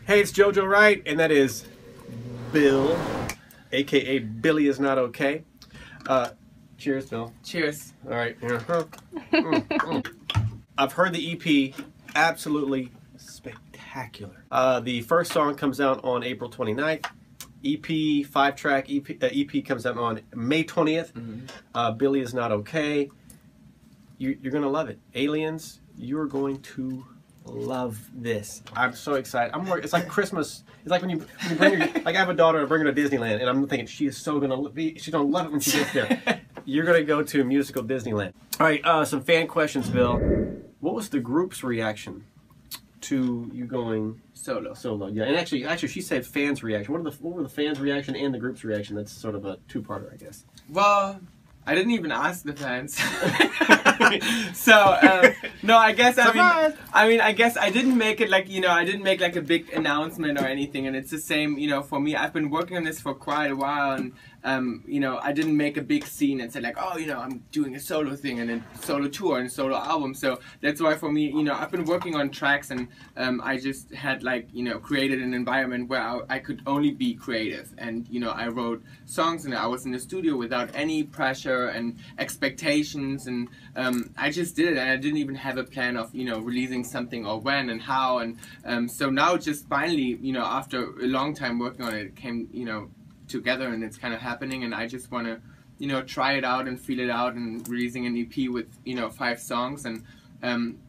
Hey, it's JoJo Wright, and that is Bill, aka Billy is Not Okay. Cheers, Bill. Cheers. All right. I've heard the EP, absolutely spectacular. The first song comes out on April 29th. EP, 5-track EP comes out on May 20th. Billy is Not Okay. You're going to love it. Aliens, you're going to love this. I'm so excited. It's like Christmas. It's like when you bring your, like I have a daughter, I bring her to Disneyland, and I'm thinking she's gonna love it when she gets there. You're gonna go to musical Disneyland. All right, some fan questions, Bill. What was the group's reaction to you going Solo? Solo, yeah. And actually, she said fans' reaction. What were the fans' reaction and the group's reaction? That's sort of a two-parter, I guess. Well, I didn't even ask the fans. So no, I guess I guess I didn't make it like, I didn't make like a big announcement or anything, and it's the same, for me. I've been working on this for quite a while, and I didn't make a big scene and say like, oh, I'm doing a solo thing and then solo tour and solo album. So that's why for me, I've been working on tracks, and I just had like, created an environment where I could only be creative, and I wrote songs and I was in the studio without any pressure and expectations, and I just did it, and I didn't even have a plan of releasing something or when and how, and so now just finally, after a long time working on it, it came together, and it's kind of happening, and I just want to try it out and feel it out, and releasing an EP with 5 songs, and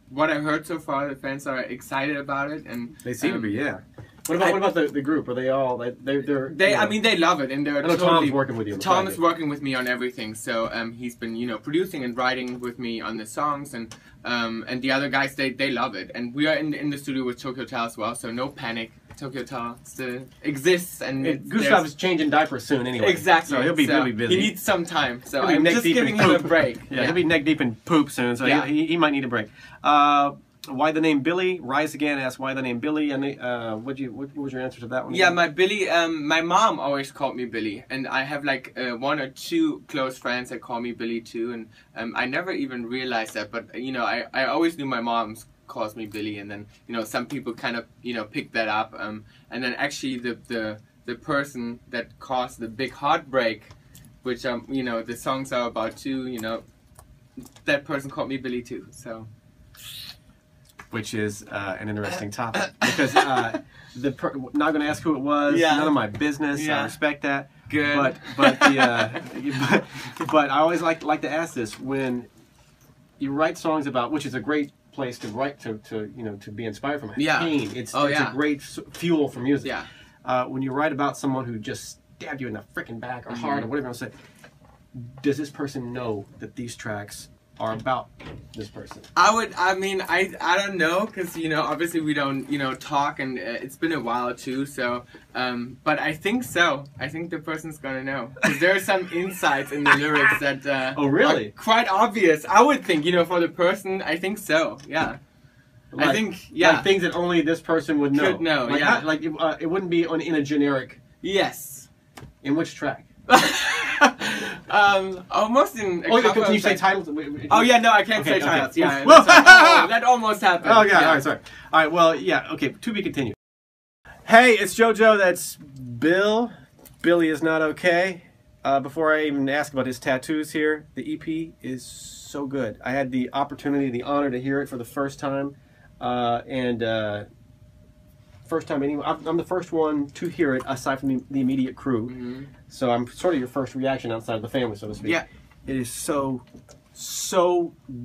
what I heard so far, the fans are excited about it, and they seem to be, yeah. What about the group? Are they all I mean, they love it, and they're totally. Tom's working with you. Tom is working with me on everything, so he's been producing and writing with me on the songs, and the other guys they love it, and we are in the studio with Tokyo Hotel as well, so no panic. Tokyo Hotel still exists, and Gustav is changing diapers soon anyway. Exactly, so he'll be busy. He needs some time, so I'm just giving him a break. Yeah, he'll be neck deep in poop soon, so he might need a break. Why the name Billy? Rise Again asked why the name Billy, and what was your answer to that one? Yeah, my mom always called me Billy, and I have like 1 or 2 close friends that call me Billy too, and I never even realized that, but I always knew my mom's calls me Billy, and then some people kind of pick that up, and then actually the person that caused the big heartbreak, which the songs are about too, that person called me Billy too, so. Which is an interesting topic, because not going to ask who it was. Yeah. None of my business. Yeah. I respect that. Good. But I always like to ask this: when you write songs about, which is a great place to write to be inspired from. Yeah. Pain. It's a great fuel for music. Yeah. When you write about someone who just stabbed you in the freaking back or heart or whatever you want to say, does this person know that these tracks are about this person? I don't know, because obviously we don't talk, and it's been a while too, so but I think so. I think the person's gonna know, because there are some insights in the lyrics that oh really? Are quite obvious. I would think for the person. I think so. Yeah. I think like things that only this person would know. Could know. Like, yeah. It wouldn't be in a generic. Yes. In which track? Almost in. Can you say titles? Oh yeah, no, I can't say titles. Okay. Yeah, that almost happened. Oh yeah, yeah. all right, sorry. All right, well, yeah, okay. To be continued. Hey, it's JoJo. That's Bill. Billy is Not Okay. Before I even ask about his tattoos here, the EP is so good. I had the opportunity, the honor to hear it for the first time, first time anyway. I'm the first one to hear it aside from the immediate crew. So I'm sort of your first reaction outside of the family, so to speak. Yeah. It is so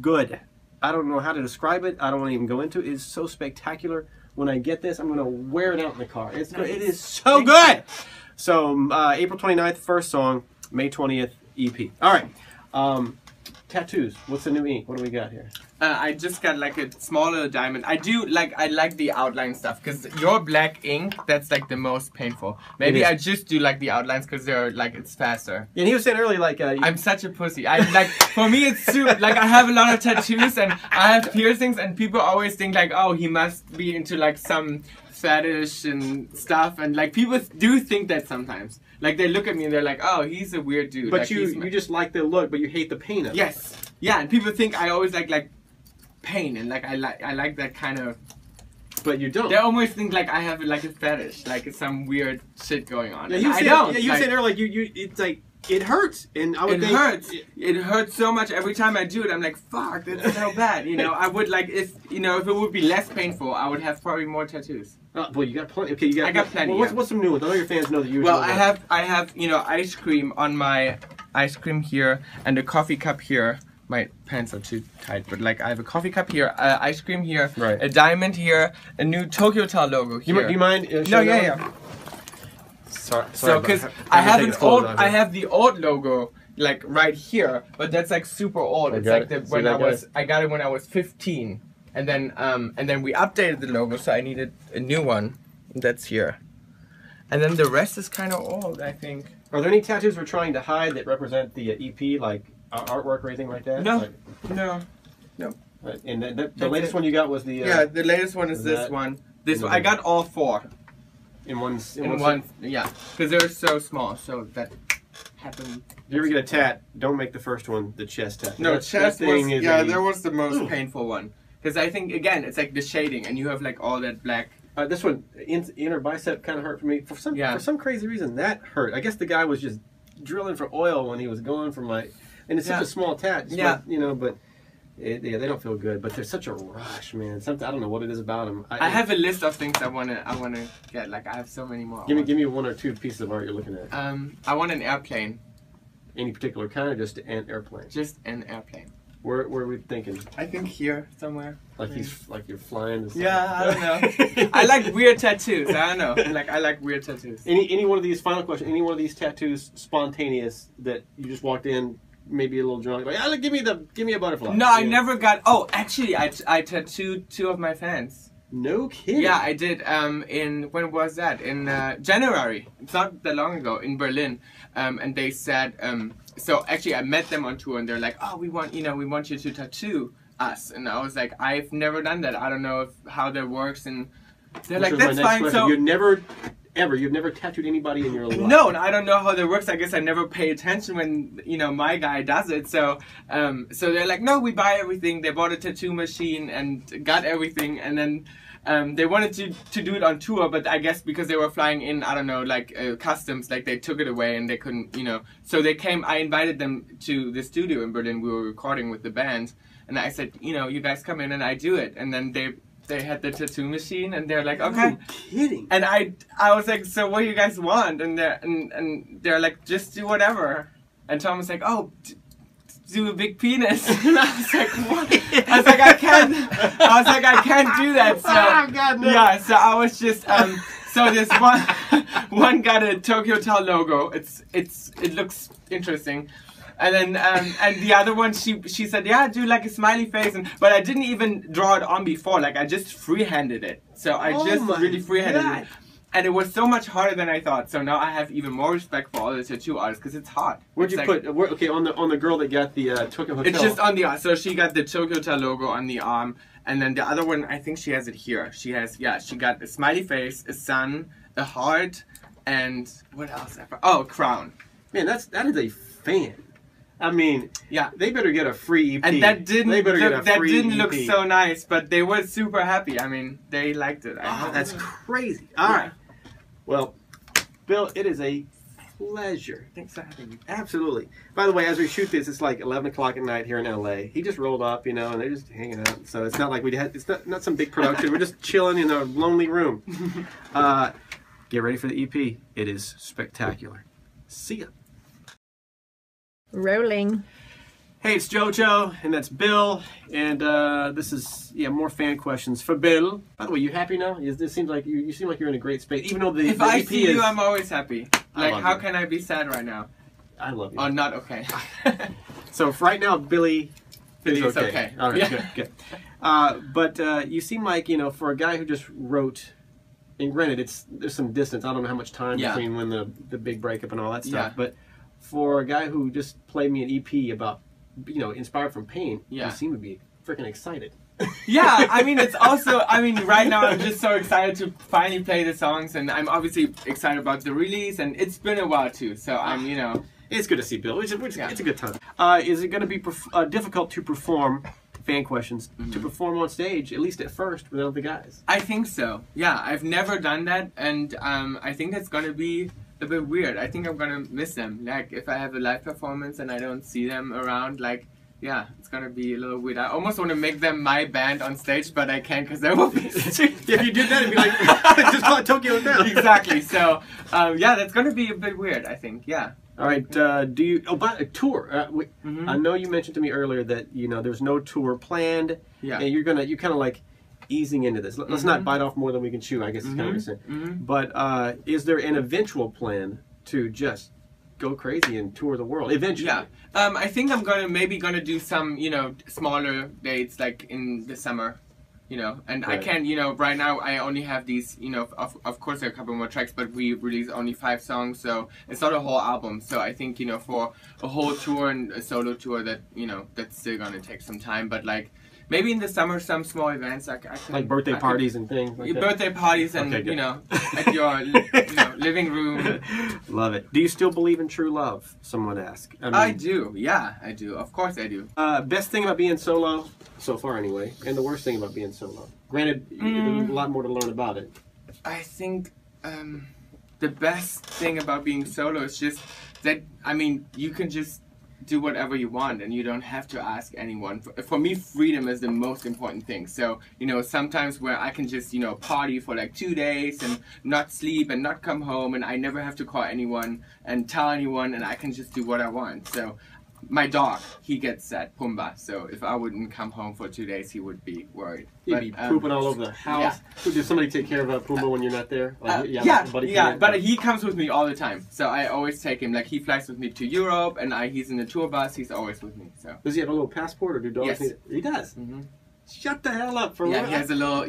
good. I don't know how to describe it. I don't want to even go into it. It is so spectacular. When I get this, I'm going to wear it out in the car. It's nice. It is so good. So April 29th, first song. May 20th, EP. All right. Tattoos. What's the new ink? What do we got here? I just got like a smaller diamond. I like the outline stuff, because your black ink, that's like the most painful. Maybe I just do like the outlines because they're like, it's faster. And he was saying earlier like I'm such a pussy. For me it's super, like I have a lot of tattoos and I have piercings, and people always think like, oh, he must be into like some fetish and stuff, and like people do think that sometimes. Like they look at me and they're like, oh, he's a weird dude. But like, you just like the look, but you hate the pain of it. Yes. Yeah, and people think I always like pain, and like I like that kind of But you don't. They almost think like I have like a fetish, like some weird shit going on. Yeah, you I said, don't. Yeah, you said earlier, like it's like it hurts, and I would think it hurts so much every time I do it. I'm like, fuck, that's so bad. You know, I would like if if it would be less painful, I would have probably more tattoos. Well, you got plenty. Okay, I got plenty. Well, what's some new ones? I know your fans know that you. Well, I have ice cream on my ice cream here and a coffee cup here. My pants are too tight, but like I have a coffee cup here, ice cream here, right. A diamond here, a new Tokyo Tower logo here. Do you mind? No, yeah. Sorry. So, because I have the old logo like right here, but that's like super old. It's like I got it when I was 15, and then we updated the logo, so I needed a new one. That's here, and then the rest is kind of old, I think. Are there any tattoos we're trying to hide that represent the EP, like artwork or anything like that? No, like, no. Right. And the latest one you got was the. The latest one is this one. This one, I got all 4. In one, yeah, because they're so small, so that happened. If you ever get a tat, don't make the first one the chest tat. No, chest was, there was the most painful one. Because I think, again, it's like the shading, and you have like all that black. This one, inner bicep kind of hurt for me. For some crazy reason, that hurt. I guess the guy was just drilling for oil when he was going for my, and it's such a small tat. But they don't feel good. But there's such a rush, man. Something I don't know what it is about them. I have a list of things I wanna get. Like I have so many more. Give me 1 or 2 pieces of art you're looking at. I want an airplane. Any particular kind, or just an airplane? Just an airplane. Where are we thinking? I think here somewhere. Like you're flying. Yeah, I don't know. I like weird tattoos. I don't know. Like I like weird tattoos. Any one of these? Final question. Any one of these tattoos spontaneous that you just walked in, maybe a little drunk, like give me a butterfly? No, I never got. Oh, actually, I tattooed 2 of my fans. No kidding. Yeah, I did. When was that? In January. It's not that long ago in Berlin. And they said. So actually, I met them on tour, and they're like, "Oh, we want you to tattoo us." And I was like, "I've never done that. I don't know how that works." And they're like, "That's fine." Question. So you've never tattooed anybody in your life? No, I don't know how that works. I guess I never pay attention when my guy does it. So they're like, "No, we buy everything." They bought a tattoo machine and got everything, and then. They wanted to do it on tour, but I guess because they were flying in, I don't know, like customs, like they took it away and they couldn't, So they came, I invited them to the studio in Berlin. We were recording with the band, and I said, you guys come in and I do it. And then they had the tattoo machine, and they're like, okay. Are you kidding? And I was like, so what do you guys want? And they're like, just do whatever. And Tom was like, oh. Do a big penis. And I was like, what? I was like, I can't do that. So, oh, God, no. Yeah, so I was just, so this one got a Tokyo Tower logo. It looks interesting. And then, and the other one, she said, yeah, do like a smiley face. But I didn't even draw it on before. Like, I just freehanded it. So I just really freehanded it. And it was so much harder than I thought. So now I have even more respect for all the tattoo artists because it's hard. Where'd you put? Okay, on the girl that got the Tokyo Hotel. It's just on the arm. So she got the Tokyo Tower logo on the arm, and then the other one, I think she has it here. She got a smiley face, a sun, a heart, and what else? Oh, a crown. Man, that is a fan. I mean, yeah, they better get a free EP. And that didn't look so nice, but they were super happy. I mean, they liked it. That's crazy. All right. Well, Bill, it is a pleasure. Thanks for having me. Absolutely. By the way, as we shoot this, it's like 11 o'clock at night here in LA. He just rolled up, and they're just hanging out. So it's not like it's not some big production. We're just chilling in a lonely room. Get ready for the EP. It is spectacular. See ya. Rolling. Hey, it's JoJo, and that's Bill, and this is more fan questions for Bill. By the way, you happy now? It seems like you seem like you're in a great space, even though if I see you, I'm always happy. Like, how can I be sad right now? I love you. Oh, not okay. So for right now, Billy's okay. All right, good. But you seem like for a guy who just wrote. And granted, there's some distance. I don't know how much time between when the big breakup and all that stuff. But for a guy who just played me an EP about, inspired from pain, you seem to be freaking excited. Yeah, I mean, it's also, right now I'm just so excited to finally play the songs, and I'm obviously excited about the release, and it's been a while too, so I'm, It's good to see Bill. It's a good time. Is it going to be difficult to perform fan questions, to perform on stage, at least at first, without the guys. I think so. Yeah, I've never done that, and I think that's gonna be a bit weird. I think I'm gonna miss them. Like, if I have a live performance and I don't see them around, like, yeah, it's gonna be a little weird. I almost want to make them my band on stage, but I can't because that will be If you did that, it'd be like, just call it Tokyo Hotel. Exactly. So, yeah, that's gonna be a bit weird, I think. Yeah. All right. Do you? Oh, but a tour. I know you mentioned to me earlier that there's no tour planned. Yeah. And you're kind of like easing into this. Let's not bite off more than we can chew, I guess is kind of what you're saying. But is there an eventual plan to just go crazy and tour the world eventually? Yeah. I think I'm maybe gonna do some, smaller dates like in the summer, and right. I can't, right now I only have these, of course there are a couple more tracks, but we release only 5 songs, so it's not a whole album. So I think, for a whole tour and a solo tour that, that's still gonna take some time, but like, maybe in the summer, some small events I can, like birthday parties and things like that. Birthday parties and at your living room. Love it. Do you still believe in true love? Someone asked. I do. Yeah, I do. Of course, I do. Best thing about being solo, so far anyway, and the worst thing about being solo. Granted, there's a lot more to learn about it. I think the best thing about being solo is just that you can just do whatever you want and you don't have to ask anyone. For me, freedom is the most important thing. So, sometimes where I can just, party for like 2 days and not sleep and not come home, and I never have to call anyone and tell anyone, and I can just do what I want. So my dog, he gets sad, Pumbaa. So if I wouldn't come home for 2 days, he would be worried. He'd be pooping all over the house. Yeah. Does somebody take care of Pumbaa when you're not there? Like, but he comes with me all the time. So I always take him. Like, he flies with me to Europe, and he's in the tour bus. He's always with me. So does he have a little passport, or do dogs need it? He does. Shut the hell up! He has a little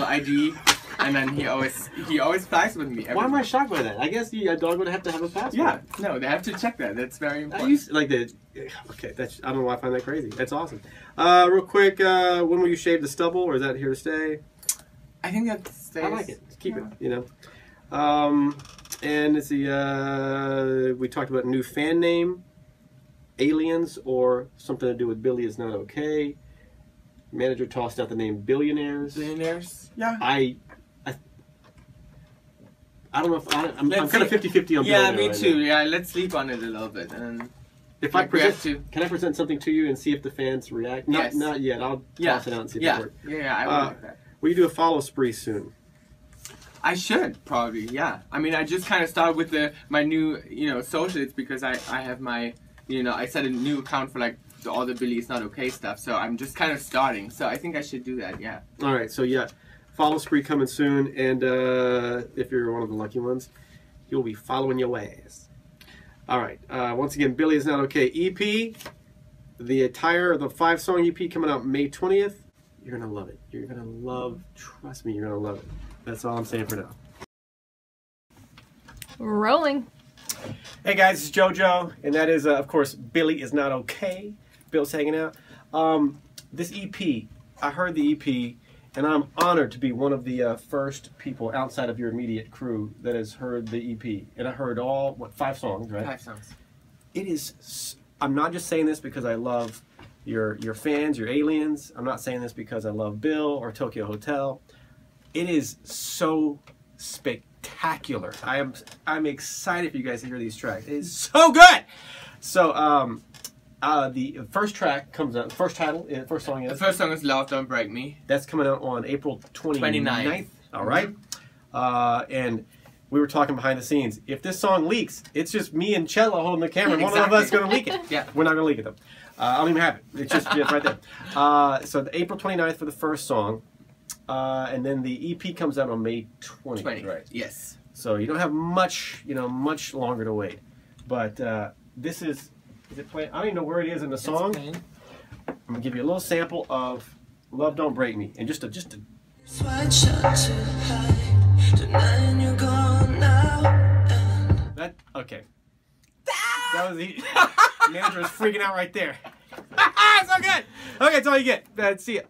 ID, and then he always flies with me. Why am I shocked by that? I guess a dog would have to have a passport. Yeah, no, they have to check that. That's very important. Okay, I don't know why I find that crazy. That's awesome. Real quick, when will you shave the stubble, or is that here to stay? I think that stays. I like it. Just keep it. And let's see. We talked about a new fan name, Aliens, or something to do with Billy is Not Okay. Manager tossed out the name Billionaires. Billionaires? Yeah. I don't know if I'm kind of 50-50 on Billionaire. Yeah, me too. Yeah, let's sleep on it a little bit. And if can I present something to you and see if the fans react? Not yet. I'll toss it out and see if it works. Yeah, I would like that. Will you do a follow spree soon? I should probably. Yeah. I just kind of started with my new socials because I have my I set a new account for like all the Billy is Not Okay stuff, so I'm just kind of starting. So I think I should do that, yeah. All right, so yeah, follow spree coming soon, and if you're one of the lucky ones, you'll be following your ass. All right, once again, Billy is Not Okay EP, the 5-song EP coming out May 20th. You're gonna love it. You're gonna love. Trust me, you're gonna love it. That's all I'm saying for now. Rolling. Hey guys, it's JoJo, and that is, of course, Billy is Not Okay. Bill's hanging out. This EP, I heard the EP, and I'm honored to be one of the first people outside of your immediate crew that has heard the EP. And I heard all, 5 songs, right? 5 songs. It is, I'm not just saying this because I love your fans, your aliens. I'm not saying this because I love Bill or Tokyo Hotel. It is so spectacular. I'm excited for you guys to hear these tracks. It is so good! So, the first track comes out, first song is? The first song is Love Don't Break Me. That's coming out on April 29th. All right. And we were talking behind the scenes. If this song leaks, it's just me and Cello holding the camera. One of us is going to leak it. Yeah. We're not going to leak it, though. I don't even have it. It's just right there. So the April 29th for the first song. And then the EP comes out on May 20th, right? Yes. So you don't have much longer to wait. But this is it playing? I don't even know where it is in the song. I'm gonna give you a little sample of "Love Don't Break Me" and just a. That okay. That was the manager was freaking out right there. So good. Okay, that's all you get. See ya.